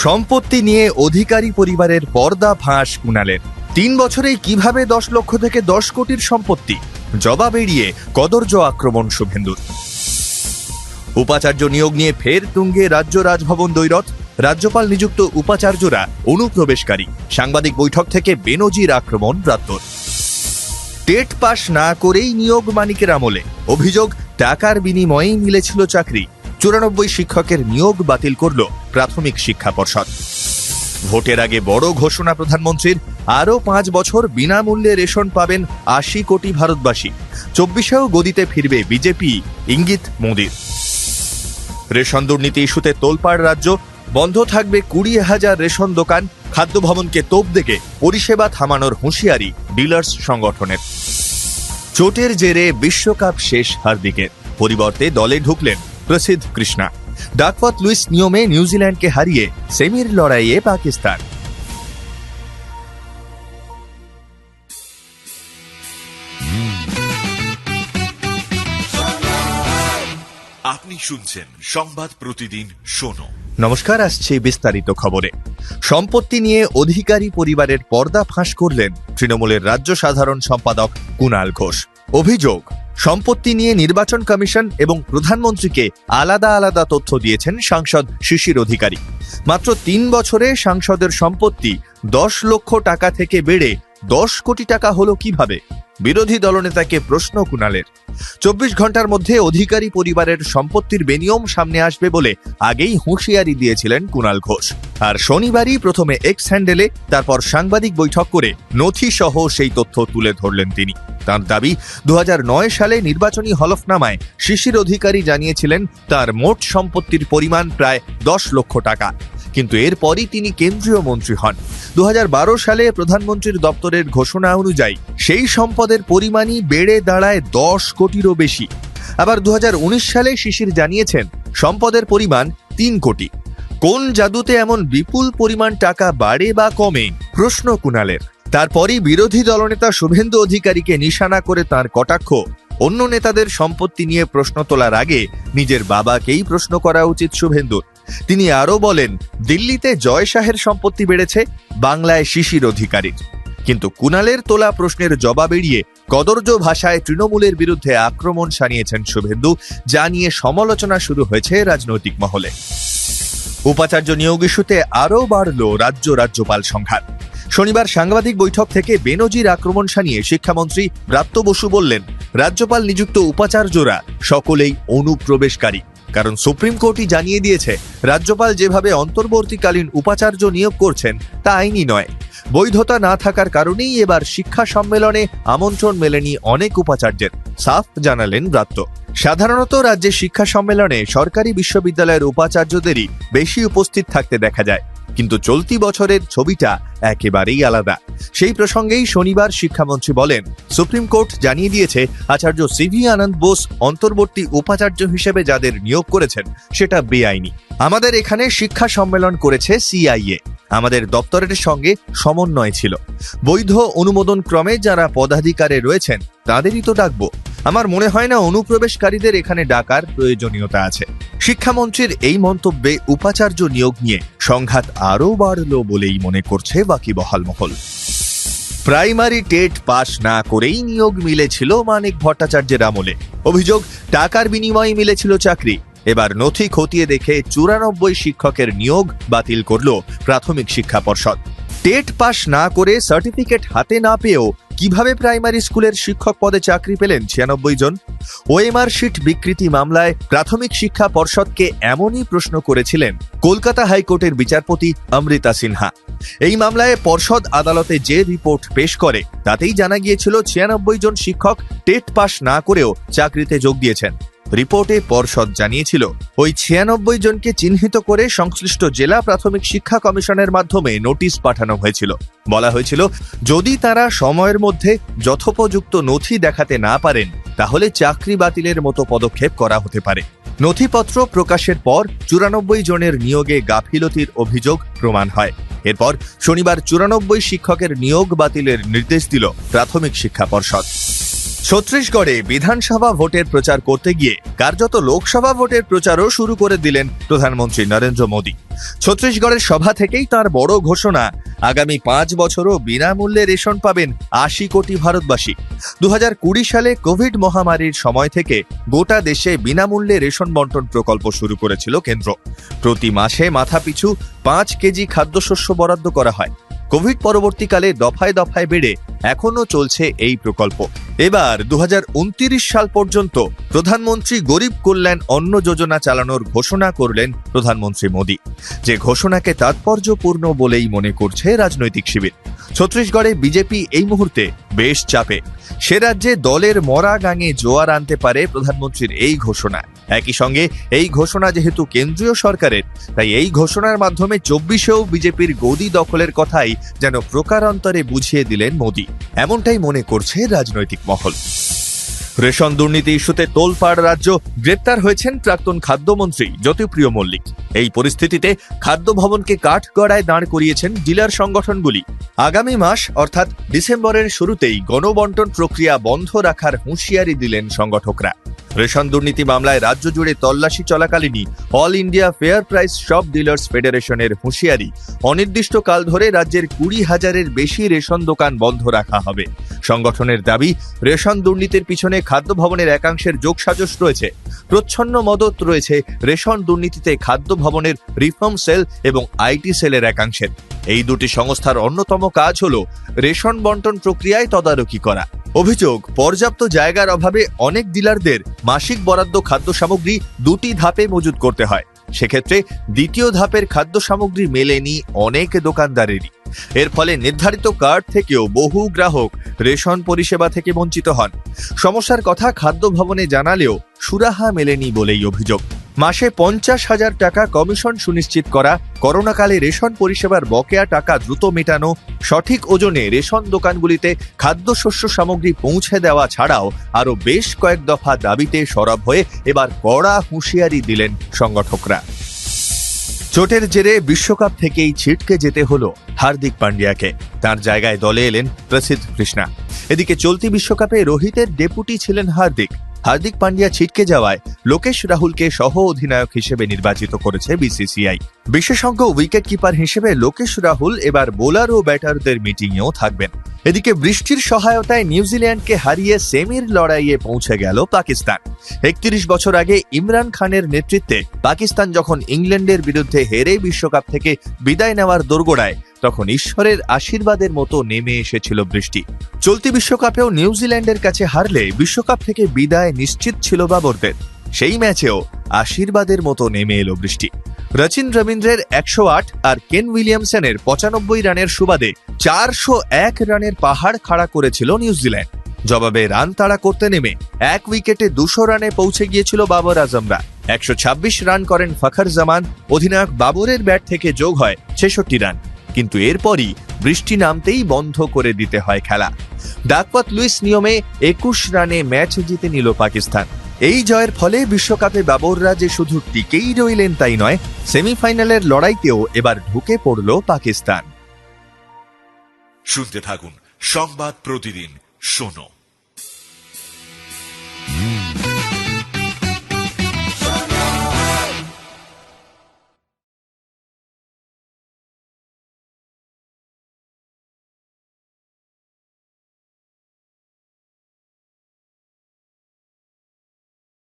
সম্পত্তি নিয়ে অধিকারী পরিবারের পর্দা ফাঁস কুণালের। ৩ বছরেই কিভাবে ১০ লক্ষ থেকে ১০ কোটির সম্পত্তি, জবাব এড়িয়ে কদর্য আক্রমণ শুভেন্দুর। উপাচার্য নিয়োগ নিয়ে ফের তুঙ্গে রাজ্য রাজভবন দ্বৈরথ। রাজ্যপাল নিযুক্ত উপাচার্যরা অনুপ্রবেশকারী। সাংবাদিক বৈঠক থেকে বেনজির আক্রমণ ব্রাত্যর। টেট পাস না করেই নিয়োগ মানিকের আমলে, অভিযোগ টাকার বিনিময়েই মিলেছিল চাকরি। ৯৪ শিক্ষকের নিয়োগ বাতিল করল প্রাথমিক শিক্ষা পর্ষদ। ভোটের আগে বড় ঘোষণা প্রধানমন্ত্রীর, আরও ৫ বছর বিনামূল্যে রেশন পাবেন ৮০ কোটি ভারতবাসী। ২৪এও গদিতে ফিরবে বিজেপি, ইঙ্গিত মোদির। রেশন দুর্নীতি ইস্যুতে তোলপাড় রাজ্য, বন্ধ থাকবে ২০,০০০ রেশন দোকান। খাদ্য ভবনকে তোপ দেগে পরিষেবা থামানোর হুঁশিয়ারি ডিলার্স সংগঠনের। চোটের জেরে বিশ্বকাপ শেষ হার্দিকের, পরিবর্তে দলে ঢুকলেন প্রসিদ্ধ কৃষ্ণা। ডাকওয়ার্থ লুইস নিয়মে নিউজিল্যান্ডকে হারিয়ে সেমির লড়াইয়ে পাকিস্তান। আপনি শুনছেন সংবাদ প্রতিদিন শোনো। নমস্কার, আসছে বিস্তারিত খবরে। সম্পত্তি নিয়ে অধিকারী পরিবারের পর্দা ফাঁস করলেন তৃণমূলের রাজ্য সাধারণ সম্পাদক কুণাল ঘোষ। অভিযোগ, সম্পত্তি নিয়ে নির্বাচন কমিশন এবং প্রধানমন্ত্রীকে আলাদা আলাদা তথ্য দিয়েছেন সাংসদ শিশির অধিকারী। মাত্র ৩ বছরে সাংসদের সম্পত্তি ১০ লক্ষ টাকা থেকে বেড়ে ১০ কোটি টাকা হলো কিভাবে? বিরোধী দলনেতাকে প্রশ্ন কুণালের। ২৪ ঘন্টার মধ্যে অধিকারী পরিবারের সম্পত্তির বেনিয়ম সামনে আসবে বলে আগেই হুঁশিয়ারি দিয়েছিলেন কুণাল ঘোষ। আর শনিবারই প্রথমে এক্স হ্যান্ডেলে, তারপর সাংবাদিক বৈঠক করে নথি সহ সেই তথ্য তুলে ধরলেন তিনি। তার দাবি, ২০০৯ সালে নির্বাচনী হলফনামায় শিশির অধিকারী জানিয়েছিলেন তার মোট সম্পত্তির পরিমাণ প্রায় ১০ লক্ষ টাকা। কিন্তু এরপরই তিনি কেন্দ্রীয় মন্ত্রী হন। ২০১২ সালে প্রধানমন্ত্রীর দপ্তরের ঘোষণা অনুযায়ী সেই সম্পদের পরিমাণই বেড়ে দাঁড়ায় ১০ কোটিরও বেশি। আবার ২০১৯ সালে শিশির জানিয়েছেন সম্পদের পরিমাণ ৩ কোটি। কোন জাদুতে এমন বিপুল পরিমাণ টাকা বাড়ে বা কমে? প্রশ্ন কুণালের। তারপরই বিরোধী দলনেতা শুভেন্দু অধিকারীকে নিশানা করে তার কটাক্ষ, অন্য নেতাদের সম্পত্তি নিয়ে প্রশ্ন তোলার আগে নিজের বাবাকেই প্রশ্ন করা উচিত শুভেন্দুর। তিনি আরও বলেন, দিল্লিতে জয় শাহের সম্পত্তি বেড়েছে, বাংলায় শিশির অধিকারীর। কিন্তু কুণালের তোলা প্রশ্নের জবাব এড়িয়ে কদর্য ভাষায় তৃণমূলের বিরুদ্ধে আক্রমণ সানিয়েছেন শুভেন্দু, যা নিয়ে সমালোচনা শুরু হয়েছে রাজনৈতিক মহলে। উপাচার্য নিয়োগ ইস্যুতে আরও বাড়ল রাজ্যপাল সংঘাত। শনিবার সাংবাদিক বৈঠক থেকে বেনজির আক্রমণ সানিয়ে শিক্ষামন্ত্রী ব্রাত্য বসু বললেন, রাজ্যপাল নিযুক্ত উপাচার্যরা সকলেই অনুপ্রবেশকারী। কারণ সুপ্রিম কোর্টই জানিয়ে দিয়েছে, রাজ্যপাল যেভাবে অন্তর্বর্তীকালীন উপাচার্য নিয়োগ করছেন তা আইনি নয়। বৈধতা না থাকার কারণেই এবার শিক্ষা সম্মেলনে আমন্ত্রণ মেলেনি অনেক উপাচার্যের, সাফ জানালেন ব্রাত্য। সাধারণত রাজ্যে শিক্ষা সম্মেলনে সরকারি বিশ্ববিদ্যালয়ের উপাচার্যদেরই বেশি উপস্থিত থাকতে দেখা যায়, কিন্তু চলতি বছরের ছবিটা একেবারেই আলাদা। সেই প্রসঙ্গেই শনিবার শিক্ষামন্ত্রী বলেন, সুপ্রিম কোর্ট জানিয়ে দিয়েছে আচার্য সিভি আনন্দ বোস অন্তর্বর্তী উপাচার্য হিসেবে যাদের নিয়োগ করেছেন সেটা বেআইনি। আমাদের এখানে শিক্ষা সম্মেলন করেছে সিআইএ, আমাদের দপ্তরের সঙ্গে সমন্বয় ছিল। বৈধ অনুমোদন ক্রমে যারা পদাধিকারে রয়েছেন তাদেরই তো ডাকবো। আমার মনে হয় না অনুপ্রবেশকারীদের এখানে ডাকার প্রয়োজনীয়তা আছে। শিক্ষামন্ত্রীর এই মন্তব্যে উপাচার্য নিয়োগ নিয়ে সংঘাত আরও বাড়ল বলেই মনে করছে বাকিবহাল মহল। প্রাইমারি টেট পাস না করেই নিয়োগ মিলেছিল মানিক ভট্টাচার্যের আমলে। অভিযোগ, টাকার বিনিময়ে মিলেছিল চাকরি। এবার নথি খতিয়ে দেখে ৯৪ শিক্ষকের নিয়োগ বাতিল করল প্রাথমিক শিক্ষা পর্ষদ। টেট পাস না করে সার্টিফিকেট হাতে না পেয়েও কিভাবে প্রাইমারি স্কুলের শিক্ষক পদে চাকরি পেলেন ৯৬ জন? ওএমআর শিট বিকৃতি মামলায় প্রাথমিক শিক্ষা পর্ষদকে এমনই প্রশ্ন করেছিলেন কলকাতা হাইকোর্টের বিচারপতি অমৃতা সিনহা। এই মামলায় পর্ষদ আদালতে যে রিপোর্ট পেশ করে তাতেই জানা গিয়েছিল ৯৬ জন শিক্ষক টেট পাস না করেও চাকরিতে যোগ দিয়েছেন। রিপোর্টে পর্ষদ জানিয়েছিল, ওই ৯৬ জনকে চিহ্নিত করে সংশ্লিষ্ট জেলা প্রাথমিক শিক্ষা কমিশনের মাধ্যমে নোটিশ পাঠানো হয়েছিল। বলা হয়েছিল, যদি তারা সময়ের মধ্যে যথোপযুক্ত নথি দেখাতে না পারেন তাহলে চাকরি বাতিলের মতো পদক্ষেপ করা হতে পারে। নথিপত্র প্রকাশের পর ৯৪ জনের নিয়োগে গাফিলতির অভিযোগ প্রমাণ হয়। এরপর শনিবার ৯৪ শিক্ষকের নিয়োগ বাতিলের নির্দেশ দিল প্রাথমিক শিক্ষা পর্ষদ। ছত্তিশগড়ে বিধানসভা ভোটের প্রচার করতে গিয়ে কার্যত লোকসভা ভোটের প্রচারও শুরু করে দিলেন প্রধানমন্ত্রী নরেন্দ্র মোদী। ছত্তিশগড়ের সভা থেকেই তার বড় ঘোষণা, আগামী 5 বছরও বিনামূল্যে রেশন পাবেন 80 কোটি ভারতবাসী। 2020 সালে কোভিড মহামারীর সময় থেকে গোটা দেশে বিনামূল্যে রেশন বন্টন প্রকল্প শুরু করেছিল কেন্দ্র। প্রতি মাসে মাথাপিছু 5 কেজি খাদ্যশস্য বরাদ্দ করা হয়। কোভিড পরবর্তীকালে দফায় দফায় বেড়ে এখনো চলছে এই প্রকল্প। এবার 2029 সাল পর্যন্ত প্রধানমন্ত্রী গরিব কল্যাণ অন্ন যোজনা চালানোর ঘোষণা করলেন প্রধানমন্ত্রী মোদী, যে ঘোষণাকে তাৎপর্যপূর্ণ বলেই মনে করছে রাজনৈতিক শিবির। ছত্তিশগড়ে বিজেপি এই মুহূর্তে বেশ চাপে। সে রাজ্যে দলের মরা গাঙে জোয়ার আনতে পারে প্রধানমন্ত্রীর এই ঘোষণা। একই সঙ্গে এই ঘোষণা যেহেতু কেন্দ্রীয় সরকারের, তাই এই ঘোষণার মাধ্যমে 24-এও বিজেপির গদি দখলের কথাই যেন প্রকারান্তরে বুঝিয়ে দিলেন মোদী, এমনটাই মনে করছে রাজনৈতিক মহল। রেশন দুর্নীতি ইস্যুতে তোলপাড় রাজ্য, গ্রেপ্তার হয়েছেন প্রাক্তন খাদ্যমন্ত্রী জ্যোতিপ্রিয় মল্লিক। এই পরিস্থিতিতে খাদ্য ভবনকে কাঠগড়ায় দাঁড় করিয়েছেন ডিলার সংগঠনগুলি। আগামী মাস অর্থাৎ ডিসেম্বরের শুরুতেই গণবন্টন প্রক্রিয়া বন্ধ রাখার হুঁশিয়ারি দিলেন সংগঠকরা। রেশন দুর্নীতি মামলায় রাজ্য জুড়ে তল্লাশি চলাকালীনই all India fair price shop dealers ফেডারেশনের হুঁশিয়ারি, অনির্দিষ্টকাল ধরে রাজ্যের 20,000-এর বেশি রেশন দোকান বন্ধ রাখা হবে। সংগঠনের দাবি, রেশন দুর্নীতির পিছনে খাদ্য ভবনের একাংশের যোগসাজশ রয়েছে। প্রচ্ছন্ন মদত রয়েছে রেশন দুর্নীতিতে খাদ্য ভবনের রিফর্ম সেল এবং আইটি সেলের একাংশের। এই দুটি সংস্থার অন্যতম কাজ হল রেশন বন্টন প্রক্রিয়ায় তদারকি করা। অভিযোগ, পর্যাপ্ত জায়গার অভাবে অনেক ডিলারদের মাসিক বরাদ্দ খাদ্য সামগ্রী 2টি ধাপে মজুত করতে হয়। সেক্ষেত্রে দ্বিতীয় ধাপের খাদ্য সামগ্রী মেলেনি অনেক দোকানদারেরই। এর ফলে নির্ধারিত কার্ড থেকেও বহু গ্রাহক রেশন পরিষেবা থেকে বঞ্চিত হন। সমস্যার কথা খাদ্য ভবনে জানালেও সুরাহা মেলেনি বলেই অভিযোগ। মাসে 50,000 টাকা কমিশন সুনিশ্চিত করা, করোনাকালে রেশন পরিষেবার বকেয়া টাকা দ্রুত মেটানো, সঠিক ওজনে রেশন দোকানগুলিতে খাদ্যশস্য সামগ্রী পৌঁছে দেওয়া ছাড়াও আরও বেশ কয়েক দফা দাবিতে সরব হয়ে এবার কড়া হুঁশিয়ারি দিলেন সংগঠকরা। চোটের জেরে বিশ্বকাপ থেকেই ছিটকে যেতে হলো হার্দিক পান্ডিয়াকে। তার জায়গায় দলে এলেন প্রসিদ্ধ কৃষ্ণা। এদিকে চলতি বিশ্বকাপে রোহিতের ডেপুটি ছিলেন হার্দিক। হার্দিক পান্ডিয়া ছিটকে যাওয়ায় লোকেশ রাহুলকে সহ অধিনায়ক হিসেবে নির্বাচিত করেছে বিসিসিআই। বিশেষজ্ঞ উইকেট কিপার হিসেবে লোকেশ রাহুল এবার বোলার ও ব্যাটারদের মিটিংয়েও থাকবেন। এদিকে বৃষ্টির সহায়তায় নিউজিল্যান্ডকে হারিয়ে সেমির লড়াইয়ে পৌঁছে গেল পাকিস্তান। 31 বছর আগে ইমরান খানের নেতৃত্বে পাকিস্তান যখন ইংল্যান্ডের বিরুদ্ধে হেরে বিশ্বকাপ থেকে বিদায় নেওয়ার দোরগোড়ায়, তখন ঈশ্বরের আশীর্বাদের মতো নেমে এসেছিল বৃষ্টি। চলতি বিশ্বকাপেও নিউজিল্যান্ডের কাছে হারলে বিশ্বকাপ থেকে বিদায় নিশ্চিত ছিল বাবরদের। সেই ম্যাচেও আশীর্বাদের মতো নেমে এলো বৃষ্টি। রচিন রবীন্দ্রের 108 আর কেন উইলিয়ামসনের 95 রানের সুবাদে 401 রানের পাহাড় খাড়া করেছিল নিউজিল্যান্ড। জবাবে রান তাড়া করতে নেমে 1 উইকেটে 200 রানে পৌঁছে গিয়েছিল বাবর আজমরা। 126 রান করেন ফখর জামান। অধিনায়ক বাবরের ব্যাট থেকে যোগ হয় 66 রান। কিন্তু এরপরই বৃষ্টি নামতেই বন্ধ করে দিতে হয় খেলা। ডাকওয়ার্থ লুইস নিয়মে 21 রানে ম্যাচ জিতে নিল পাকিস্তান। এই জয়ের ফলে বিশ্বকাপে বাবররা যে শুধু টিকেই রইলেন তাই নয়, সেমিফাইনালের লড়াইতেও এবার ঢুকে পড়ল পাকিস্তান। শুনতে থাকুন সংবাদ প্রতিদিন শোনো।